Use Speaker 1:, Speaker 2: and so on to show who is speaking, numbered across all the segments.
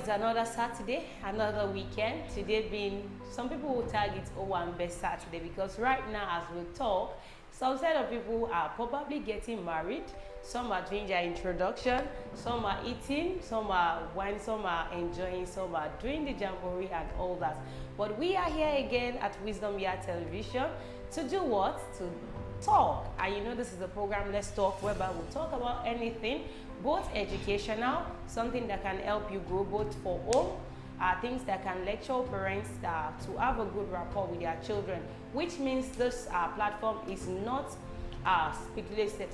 Speaker 1: another Saturday, another weekend. Today being, some people will tag it Owambe Saturday because right now as we talk, some set of people are probably getting married, some are doing their introduction, some are eating, some are wine, some are enjoying, some are doing the jamboree and all that. But we are here again at Wisdom Yard Television to do what? To talk. And you know this is the program Let's Talk, whereby we'll talk about anything, both educational, something that can help you grow both for home, things that can lecture parents to have a good rapport with their children, which means this platform is not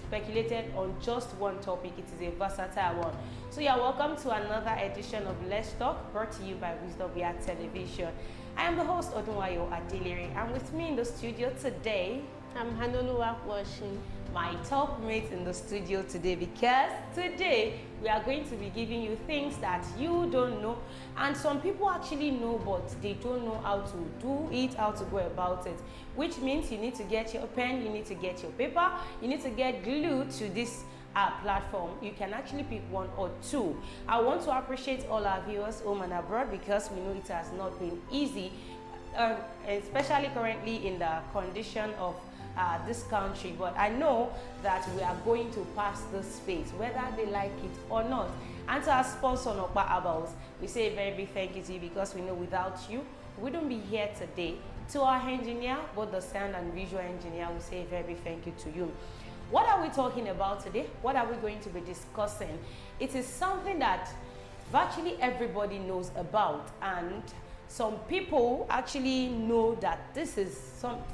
Speaker 1: speculated on just one topic. It is a versatile one. So you're welcome to another edition of Let's Talk, brought to you by Wisdom Yard Television. I am the host Odunwayo Adelere, and with me in the studio today,
Speaker 2: I'm Hanoluwa Washing,
Speaker 1: my top mate in the studio today, because today we are going to be giving you things that you don't know, and some people actually know but they don't know how to do it, how to go about it, which means you need to get your pen, you need to get your paper, you need to get glued to this platform. You can actually pick one or two. I want to appreciate all our viewers home and abroad because we know it has not been easy, especially currently in the condition of this country, but I know that we are going to pass this phase, whether they like it or not. And to our sponsor, Nokpa Herbals, we say a very big thank you to you because we know without you, we wouldn't be here today. To our engineer, both the sound and visual engineer, we say a very big thank you to you. What are we talking about today? What are we going to be discussing? It is something that virtually everybody knows about, and some people actually know that this is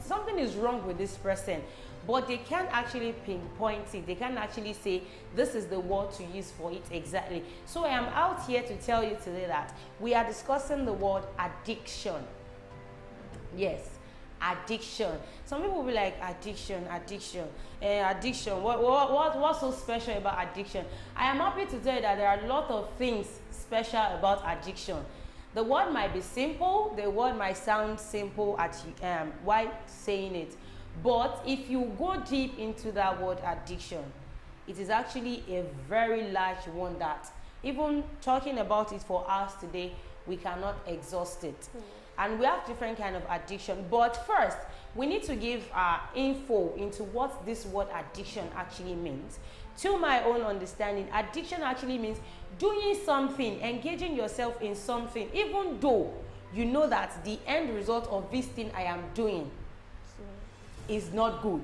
Speaker 1: something is wrong with this person, but they can't actually pinpoint it. They can't actually say this is the word to use for it exactly. So I am out here to tell you today that we are discussing the word addiction. Yes, addiction. Some people will be like, addiction. What's so special about addiction? I am happy to tell you that there are a lot of things special about addiction. The word might be simple, the word might sound simple while saying it, but if you go deep into that word addiction, it is actually a very large one that even talking about it for us today, we cannot exhaust it. And we have different kind of addiction, but first we need to give info into what this word addiction actually means. To my own understanding, addiction actually means doing something, engaging yourself in something, even though you know that the end result of this thing I am doing is not good,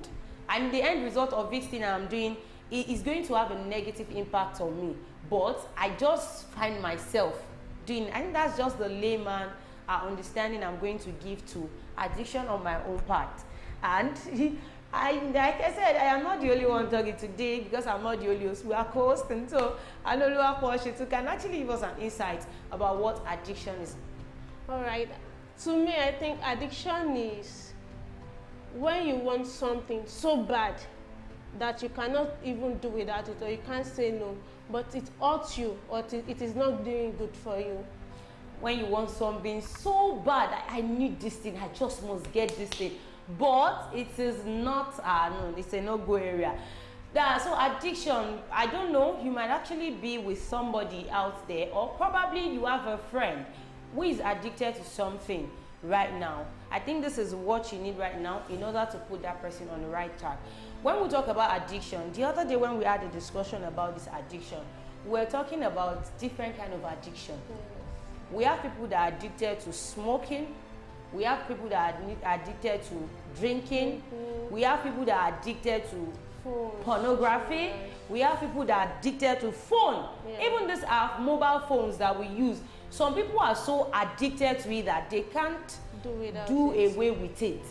Speaker 1: and the end result of this thing I am doing is going to have a negative impact on me, but I just find myself doing. I think that's just the layman understanding I'm going to give to addiction on my own part. And like I said, I am not the only one talking today because I'm not the only host. We are co-hosting, so Hanoluwa Washing can actually give us an insight about what addiction is.
Speaker 2: All right. To me, I think addiction is when you want something so bad that you cannot even do without it, or you can't say no, but it hurts you, or it is not doing good for you.
Speaker 1: When you want something so bad, I need this thing, I just must get this thing, but it is not, no, it's a no-go area. So addiction, I don't know, you might actually be with somebody out there, or probably you have a friend who is addicted to something right now. I think this is what you need right now in order to put that person on the right track. When we talk about addiction, the other day when we had a discussion about this addiction, we were talking about different kind of addiction. We have people that are addicted to smoking. We have people that are addicted to drinking. We have people that are addicted to pornography. We have people that are addicted to phone. Even these are mobile phones that we use. Some people are so addicted to it that they can't do away with it.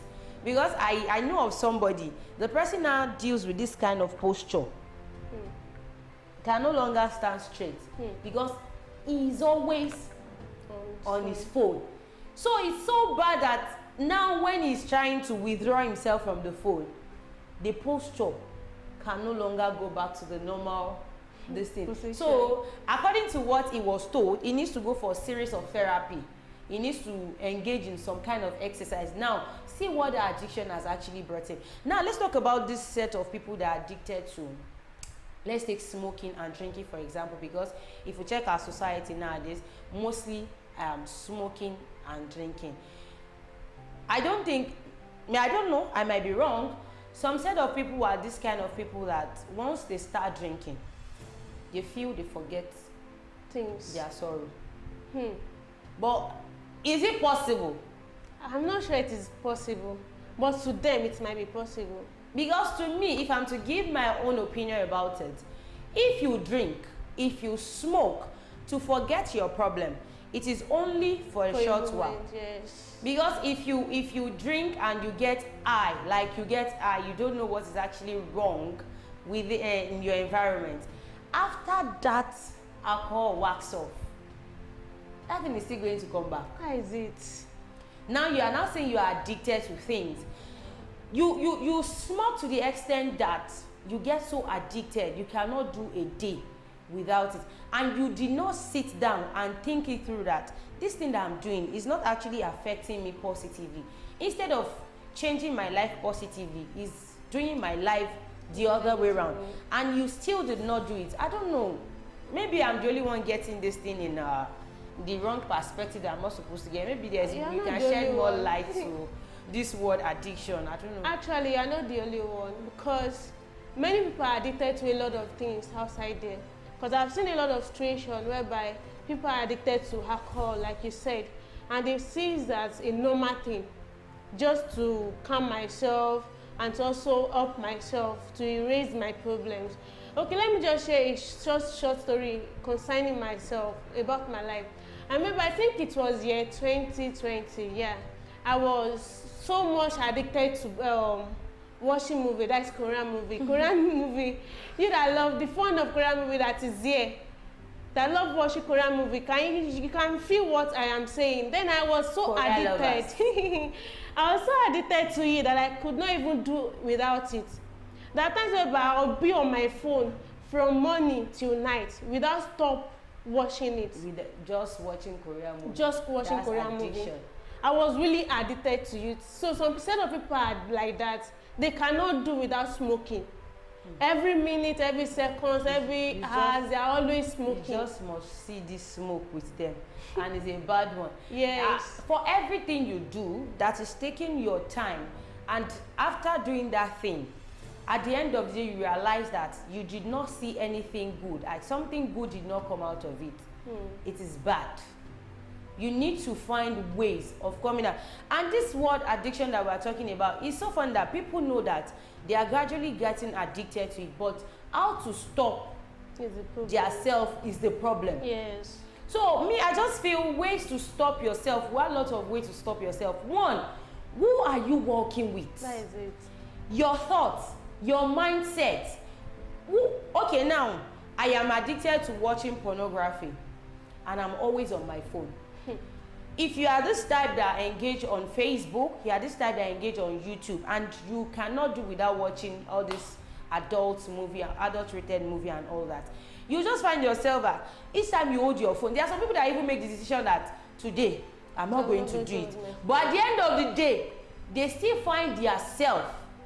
Speaker 1: Because I know of somebody, the person now deals with this kind of posture. Can no longer stand straight because he's always on his phone. So it's so bad that now when he's trying to withdraw himself from the phone, the posture can no longer go back to the normal position. So according to what he was told, he needs to go for a series of therapy. He needs to engage in some kind of exercise. Now, see what the addiction has actually brought him. Now, let's talk about this set of people that are addicted to Let's take smoking and drinking for example, because if we check our society nowadays, mostly smoking and drinking. I don't think, I don't know, I might be wrong. Some set of people are this kind of people that once they start drinking, they feel they forget
Speaker 2: Things.
Speaker 1: their sorrow.
Speaker 2: Hmm.
Speaker 1: But is it possible?
Speaker 2: I'm not sure it is possible, but to them it might be possible.
Speaker 1: Because to me, if I'm to give my own opinion about it, if you drink, if you smoke to forget your problem, it is only for a short while.
Speaker 2: Yes.
Speaker 1: Because if you drink and you get high, like you get high, you don't know what is actually wrong with in your environment. After that alcohol wax off, that thing is still going to come back.
Speaker 2: How is it?
Speaker 1: Now you are now saying you are addicted to things. You smoke to the extent that you get so addicted you cannot do a day without it, and you did not sit down and think it through that this thing that I'm doing is not actually affecting me positively. Instead of changing my life positively, is doing my life the other way around, and you still did not do it. I don't know, maybe I'm the only one getting this thing in the wrong perspective that I'm not supposed to get. Maybe there's, you can shed more light to this word addiction. I don't know.
Speaker 2: Actually, you're not the only one, because many people are addicted to a lot of things outside there. Because I've seen a lot of situations whereby people are addicted to alcohol, like you said, and they see that a normal thing, just to calm myself and to also help myself to erase my problems. Okay, let me just share a short story concerning myself, about my life. I remember, I think it was year 2020, yeah. I was so much addicted to watching movie, that's Korean movie. Korean movie, you that love the fun of Korean movie that is here, that love watching Korean movie, you can feel what I am saying. Then I was so
Speaker 1: Korean
Speaker 2: addicted. I was so addicted to it that I could not even do without it. There are times where I'll be on my phone from morning till night without stop watching it.
Speaker 1: With just watching Korean movie.
Speaker 2: Just watching
Speaker 1: That's
Speaker 2: Korean
Speaker 1: addiction.
Speaker 2: movie. I was really addicted to it. So some set of people are like that. They cannot do without smoking. Every minute, every second, every hour, they are always smoking.
Speaker 1: You just must see this smoke with them, and it's a bad one.
Speaker 2: Yes.
Speaker 1: For everything you do that is taking your time, and after doing that thing, at the end of the day, you realize that you did not see anything good. Like something good did not come out of it. It is bad. You need to find ways of coming out. And this word addiction that we're talking about is so fun that people know that they are gradually getting addicted to it, but how to stop themselves is the problem.
Speaker 2: Yes.
Speaker 1: So me, I just feel ways to stop yourself. There are lots of ways to stop yourself. One, who are you working with?
Speaker 2: That is it.
Speaker 1: Your thoughts, your mindset. Okay, now I am addicted to watching pornography and I'm always on my phone. If you are this type that engage on Facebook, you are this type that engage on YouTube, and you cannot do without watching all this adult movie, adult rated movie and all that, you just find yourself that each time you hold your phone, there are some people that even make the decision that today I'm not going to do it. But at the end of the day, they still find their self.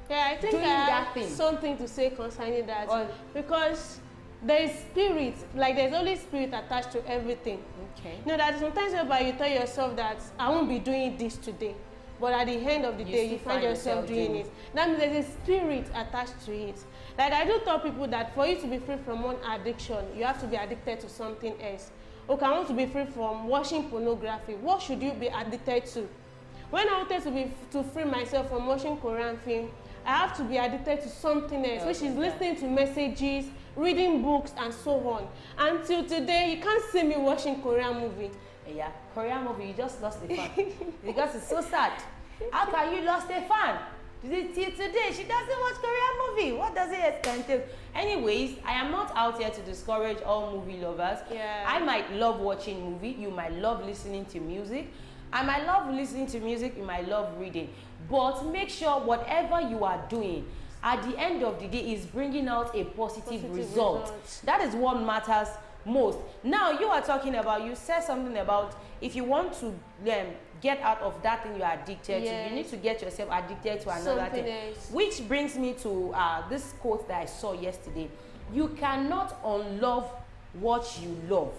Speaker 2: Yeah, I think
Speaker 1: doing
Speaker 2: I
Speaker 1: that
Speaker 2: have
Speaker 1: thing.
Speaker 2: something to say concerning that. Because there is spirit, like there's only spirit attached to everything.
Speaker 1: Okay.
Speaker 2: You know that sometimes whereby you tell yourself that I won't be doing this today, but at the end of the day you find yourself doing it. That means there's a spirit attached to it. Like I do tell people that for you to be free from one addiction, you have to be addicted to something else. Okay, I want to be free from watching pornography. What should you be addicted to? When I wanted to free myself from watching Korean film, I have to be addicted to something else, which is listening to messages, reading books, and so on. Until today, you can't see me watching Korean movie.
Speaker 1: Yeah, Korean movie, you just lost a fan. Because it's so sad. How can you lost a fan? Till today, she doesn't watch Korean movie. What does it entail? Anyways, I am not out here to discourage all movie lovers.
Speaker 2: Yeah.
Speaker 1: I might love watching movie. You might love listening to music. I might love listening to music. You might love reading. But make sure whatever you are doing, at the end of the day, is bringing out a positive result. That is what matters most. Now, you are talking about, you said something about if you want to get out of that thing you are addicted to, you need to get yourself addicted to another thing. Which brings me to this quote that I saw yesterday. You cannot unlove what you love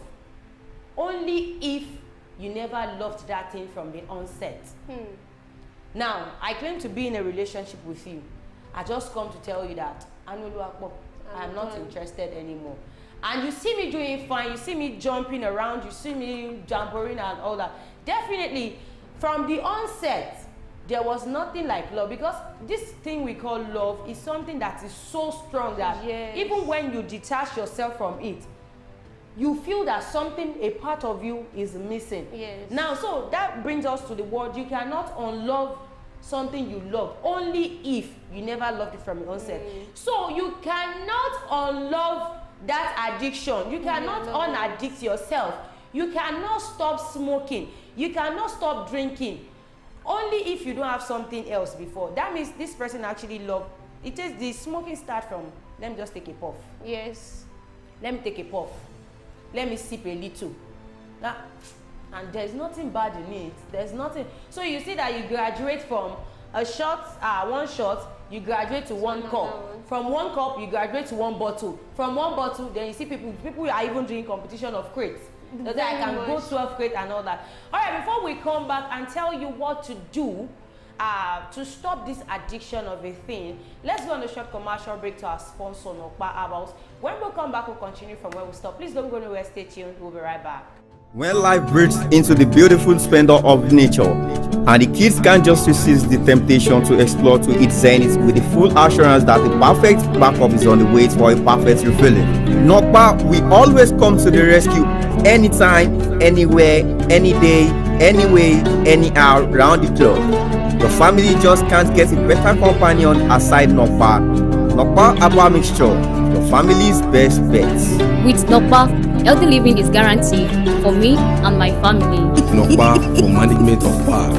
Speaker 1: only if you never loved that thing from the onset. Now, I claim to be in a relationship with you. I just come to tell you that I am not interested anymore. And you see me doing fine, you see me jumping around, you see me jamboring and all that. Definitely, from the onset, there was nothing like love, because this thing we call love is something that is so strong that even when you detach yourself from it, you feel that something, a part of you is missing. Now, so that brings us to the word, you cannot unlove something you love only if you never loved it from the onset. So you cannot unlove that addiction. You cannot unaddict yourself. You cannot stop smoking. You cannot stop drinking only if you don't have something else before. That means this person actually love it. Is the smoking start from, let me just take a puff. Let me take a puff. Let me sip a little. Now, and there's nothing bad in it. There's nothing. So you see that you graduate from a shot, one shot, you graduate to one cup. From one cup, you graduate to one bottle. From one bottle, then you see people are even doing competition of crates. So that I can go 12 crate and all that. All right, before we come back and tell you what to do to stop this addiction of a thing, let's go on a short commercial break to our sponsor, Nokpa Herbals. When we come back, we'll continue from where we stop. Please don't go anywhere, stay tuned. We'll be right back.
Speaker 3: When life breaks into the beautiful splendor of nature, and the kids can't just resist the temptation to explore to its zenith with the full assurance that the perfect backup is on the way for a perfect refilling, Nokpa, we always come to the rescue anytime, anywhere, any day, anyway, anyhow, round the clock. Your family just can't get a better companion aside Nokpa. Nokpa Herbal Mixture, your family's best bet.
Speaker 4: With Nokpa, healthy living is guaranteed for me and my family.
Speaker 5: Nokpa for management of power.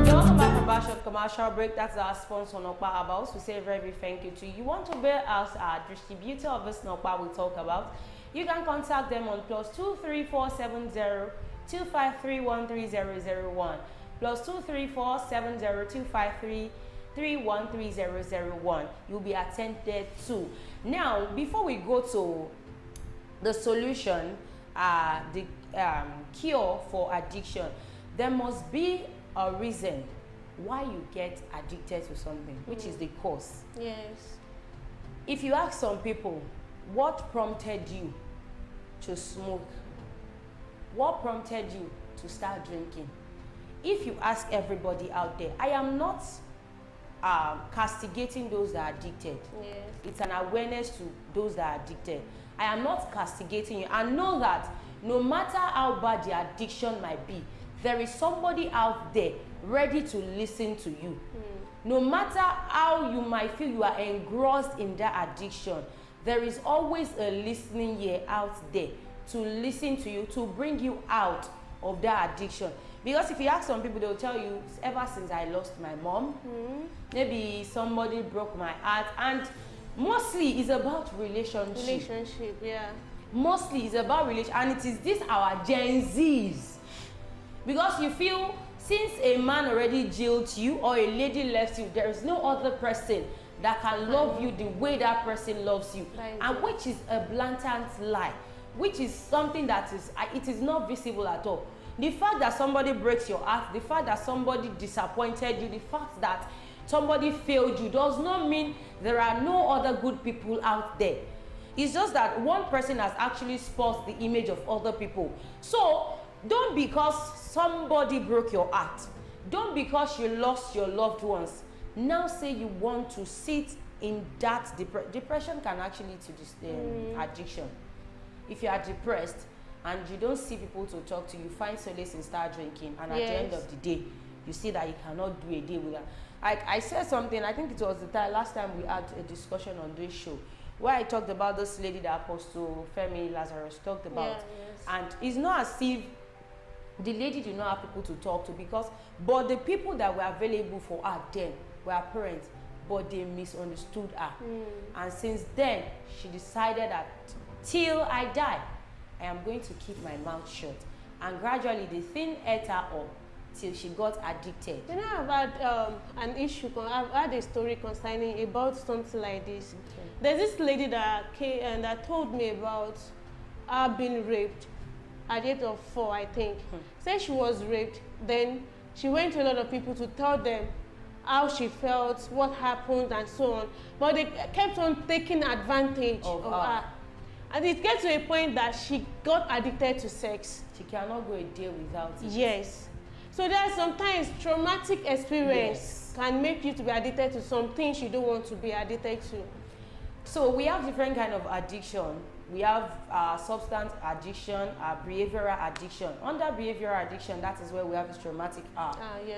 Speaker 1: Welcome back from our short commercial break. That's our sponsor, Nokpa Herbals. We say a very big thank you to you. You want to be as a distributor of this Nokpa we talk about, you can contact them on +23470 253130001 +23470 253313001. You'll be attended to. Now, before we go to the solution, the cure for addiction, there must be a reason why you get addicted to something, which is the cause. If you ask some people, what prompted you to smoke? What prompted you to start drinking? If you ask everybody out there, I am not castigating those that are addicted. It's an awareness to those that are addicted. I am not castigating you. I know that no matter how bad the addiction might be, there is somebody out there ready to listen to you. No matter how you might feel you are engrossed in that addiction, there is always a listening ear out there to listen to you, to bring you out of that addiction. Because if you ask some people, they'll tell you, ever since I lost my mom, maybe somebody broke my heart, and mostly it's about relationship. Mostly it's about relationship, and it is this our Gen Zs. Because you feel, since a man already jilted you or a lady left you, there is no other person that can love you the way that person loves you, and which is a blatant lie, which is something that is, it is not visible at all. The fact that somebody breaks your heart, the fact that somebody disappointed you, the fact that somebody failed you does not mean there are no other good people out there. It's just that one person has actually spoiled the image of other people. So don't, because somebody broke your heart, don't because you lost your loved ones, now say you want to sit in that depression can actually lead to this addiction. If you are depressed and you don't see people to talk to, you find solace in start drinking, and at the end of the day, you see that you cannot do a day without. I said something, I think it was the last time we had a discussion on this show, where I talked about this lady that Apostle Femi Lazarus talked about. And it's not as if the lady did not have people to talk to, but the people that were available for her then were her parents, but they misunderstood her. And since then, she decided that till I die, I am going to keep my mouth shut. And gradually the thing ate her up. till she got addicted.
Speaker 2: You know, I've had an issue, I've had a story concerning about something like this.
Speaker 1: Okay.
Speaker 2: There's this lady that came and that told me about her being raped at the age of 4, I think. Said she was raped, then she went to a lot of people to tell them how she felt, what happened, and so on. But they kept on taking advantage of her. And it gets to a point that she got addicted to sex.
Speaker 1: She cannot go a day without it.
Speaker 2: Yes. So there are sometimes traumatic experience can make you to be addicted to some things you don't want to be addicted to.
Speaker 1: So we have different kind of addiction. We have substance addiction, behavioral addiction. Under behavioral addiction, that is where we have this traumatic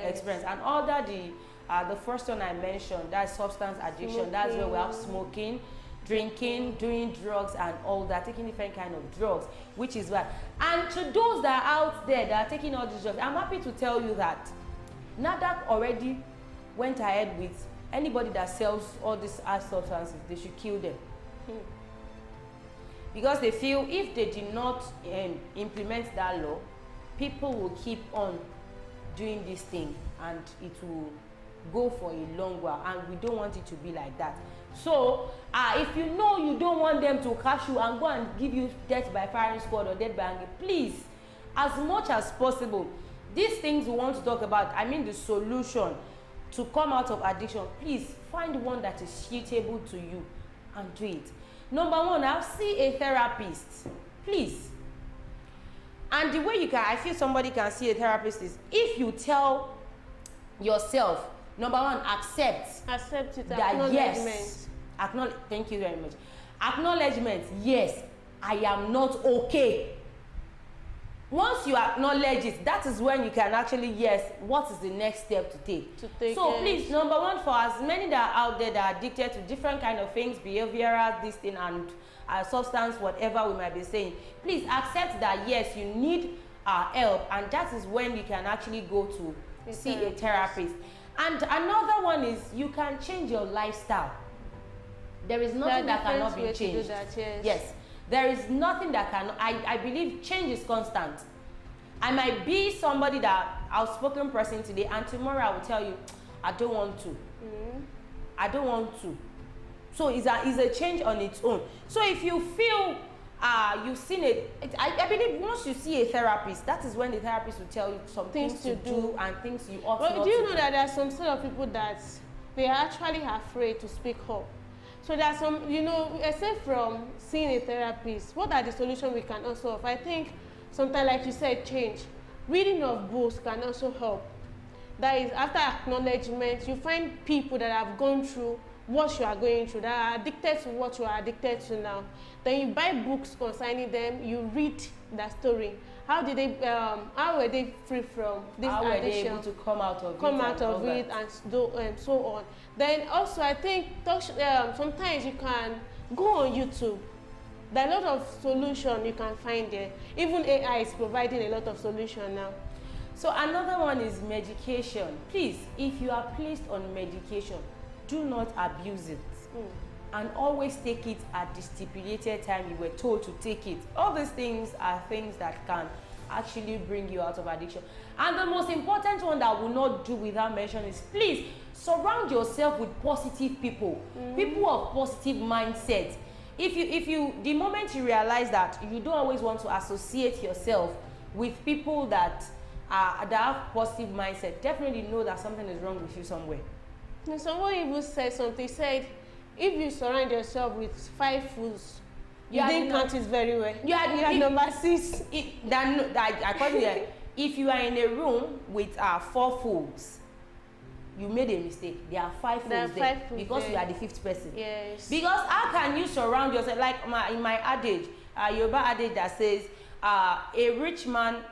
Speaker 1: experience. And under the first one I mentioned, that's substance addiction. Smoking. That's where we have smoking, drinking, doing drugs and all that, taking different kind of drugs, which is bad. And to those that are out there that are taking all these drugs, I'm happy to tell you that NAFDAC already went ahead with anybody that sells all these hard substances, they should kill them. Because they feel if they did not implement that law, people will keep on doing this thing and it will go for a long while, and we don't want it to be like that. So if you know you don't want them to catch you and go and give you death by firing squad or death by hanging, please, as much as possible, these things we want to talk about, I mean the solution to come out of addiction, please find one that is suitable to you and do it. Number one, I'll see a therapist, please. And the way you can, I feel somebody can see a therapist is if you tell yourself, number one, accept
Speaker 2: it,
Speaker 1: that yes, acknowledge, thank you very much. Acknowledgement, yes, I am not okay. Once you acknowledge it, that is when you can actually, yes, what is the next step to take? So please, number one, for as many that are out there that are addicted to different kind of things, behavioral, this thing, and substance, whatever we might be saying, please accept that, yes, you need help, and that is when you can actually go to see a therapist. And another one is you can change your lifestyle. There is nothing that cannot be changed. Yes. There is nothing that cannot, I believe change is constant. I might be somebody that outspoken person today, and tomorrow I will tell you, I don't want to. I don't want to. So it's a change on its own. So if you feel you've seen it, I believe once you see a therapist, that is when the therapist will tell you some things to do and things you ought not to do.
Speaker 2: Do you know that there are some sort of people that they are actually afraid to speak up? So there are some, you know, except from seeing a therapist, what are the solutions we can also offer? I think sometimes, like you said, change. Reading of books can also help. That is, after acknowledgement, you find people that have gone through what you are going through, that are addicted to what you are addicted to now. Then you buy books concerning them, you read that story. How did they, how were they free from this addiction? How were they able to come out of it and so on. Then also I think sometimes you can go on YouTube. There are a lot of solutions you can find there. Even AI is providing a lot of solutions now.
Speaker 1: So another one is medication. Please, if you are placed on medication, do not abuse it. And always take it at the stipulated time you were told to take it. All these things are things that can actually bring you out of addiction. And the most important one that I will not do without mention is, please surround yourself with positive people, people of positive mindset. The moment you realize that you don't always want to associate yourself with people that have positive mindset, definitely know that something is wrong with you somewhere.
Speaker 2: And someone even said something, said, if you surround yourself with 5 fools, you didn't count it very well. You are number 6. If you are in a room with 4 fools, you made a mistake. There are 5 fools there because you are the 5th person. Yes. Because how can you surround yourself, like in my adage, Yoruba adage that says, a rich man